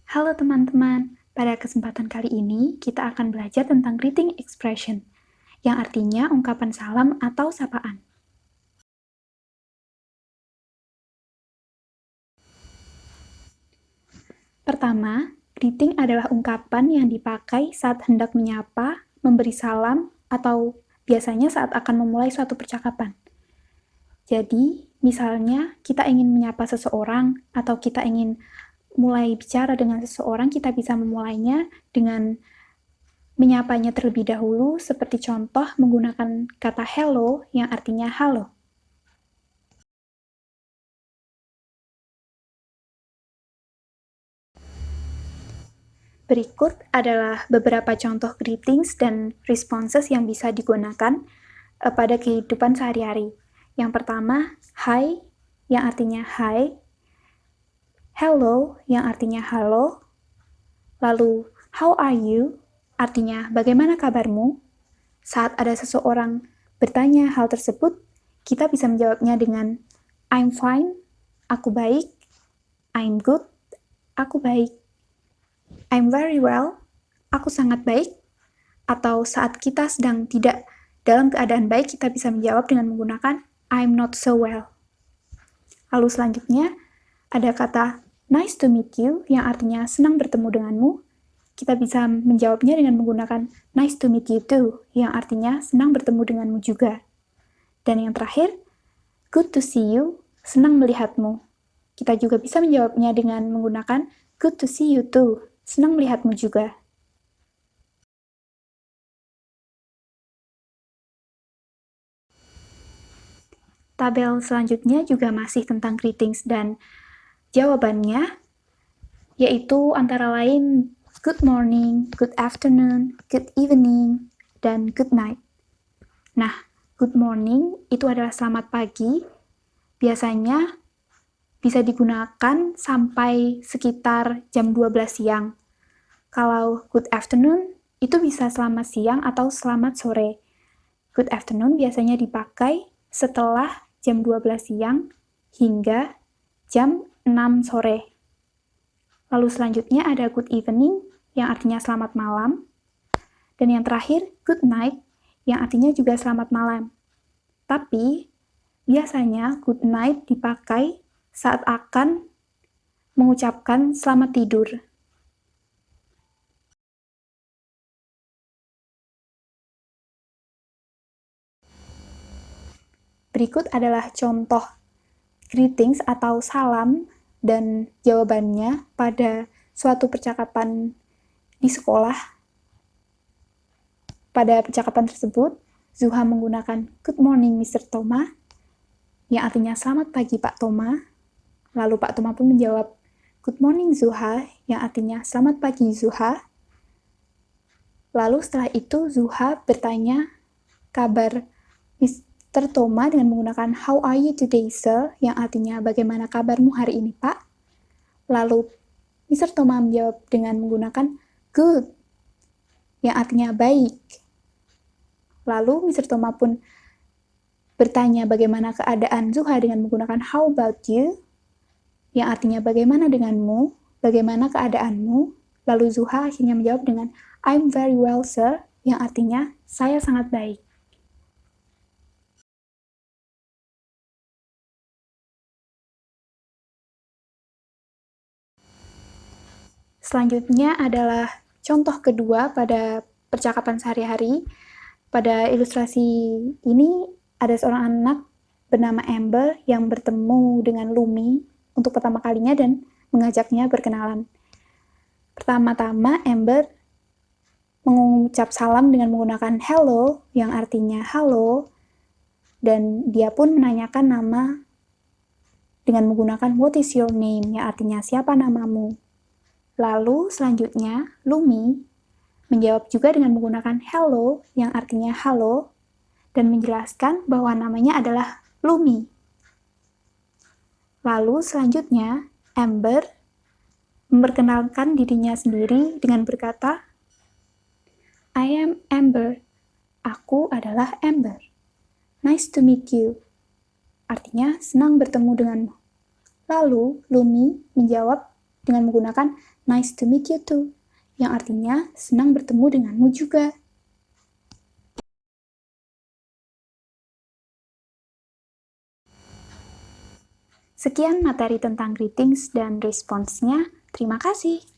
Halo teman-teman, pada kesempatan kali ini kita akan belajar tentang greeting expression, yang artinya ungkapan salam atau sapaan. Pertama, greeting adalah ungkapan yang dipakai saat hendak menyapa, memberi salam, atau biasanya saat akan memulai suatu percakapan. Jadi, misalnya kita ingin menyapa seseorang atau kita ingin mulai bicara dengan seseorang, kita bisa memulainya dengan menyapanya terlebih dahulu, seperti contoh menggunakan kata hello yang artinya halo. Berikut adalah beberapa contoh greetings dan responses yang bisa digunakan pada kehidupan sehari-hari. Yang pertama, hi, yang artinya hi. Hello, yang artinya halo. Lalu, how are you, artinya bagaimana kabarmu. Saat ada seseorang bertanya hal tersebut, kita bisa menjawabnya dengan I'm fine, aku baik. I'm good, aku baik. I'm very well, aku sangat baik. Atau saat kita sedang tidak dalam keadaan baik, kita bisa menjawab dengan menggunakan I'm not so well. Lalu selanjutnya, ada kata nice to meet you, yang artinya senang bertemu denganmu. Kita bisa menjawabnya dengan menggunakan nice to meet you too, yang artinya senang bertemu denganmu juga. Dan yang terakhir, good to see you, senang melihatmu. Kita juga bisa menjawabnya dengan menggunakan good to see you too, senang melihatmu juga. Tabel selanjutnya juga masih tentang greetings dan jawabannya, yaitu antara lain good morning, good afternoon, good evening, dan good night. Nah, good morning itu adalah selamat pagi, biasanya bisa digunakan sampai sekitar jam 12 siang. Kalau good afternoon, itu bisa selamat siang atau selamat sore. Good afternoon biasanya dipakai setelah jam 12 siang hingga jam 6 sore. Lalu selanjutnya ada good evening, yang artinya selamat malam. Dan yang terakhir, good night, yang artinya juga selamat malam. Tapi, biasanya good night dipakai saat akan mengucapkan selamat tidur. Berikut adalah contoh greetings atau salam dan jawabannya pada suatu percakapan di sekolah. Pada percakapan tersebut, Zuha menggunakan good morning Mr. Toma, yang artinya selamat pagi Pak Toma. Lalu Pak Toma pun menjawab good morning Zuha, yang artinya selamat pagi Zuha. Lalu setelah itu Zuha bertanya kabar Mr. Toma dengan menggunakan how are you today sir, yang artinya bagaimana kabarmu hari ini Pak. Lalu Mr. Toma menjawab dengan menggunakan good, yang artinya baik. Lalu Mr. Toma pun bertanya bagaimana keadaan Zuha dengan menggunakan how about you, yang artinya bagaimana denganmu, bagaimana keadaanmu. Lalu Zuha akhirnya menjawab dengan I'm very well sir, yang artinya saya sangat baik. Selanjutnya adalah contoh kedua pada percakapan sehari-hari. Pada ilustrasi ini ada seorang anak bernama Amber yang bertemu dengan Lumi untuk pertama kalinya dan mengajaknya berkenalan. Pertama-tama Amber mengucap salam dengan menggunakan hello, yang artinya halo, dan dia pun menanyakan nama dengan menggunakan what is your name, yang artinya siapa namamu. Lalu selanjutnya, Lumi menjawab juga dengan menggunakan hello, yang artinya halo, dan menjelaskan bahwa namanya adalah Lumi. Lalu selanjutnya, Amber memperkenalkan dirinya sendiri dengan berkata, I am Amber. Aku adalah Amber. Nice to meet you. Artinya, senang bertemu denganmu. Lalu, Lumi menjawab dengan menggunakan nice to meet you too, yang artinya senang bertemu denganmu juga. Sekian materi tentang greetings dan responsnya. Terima kasih.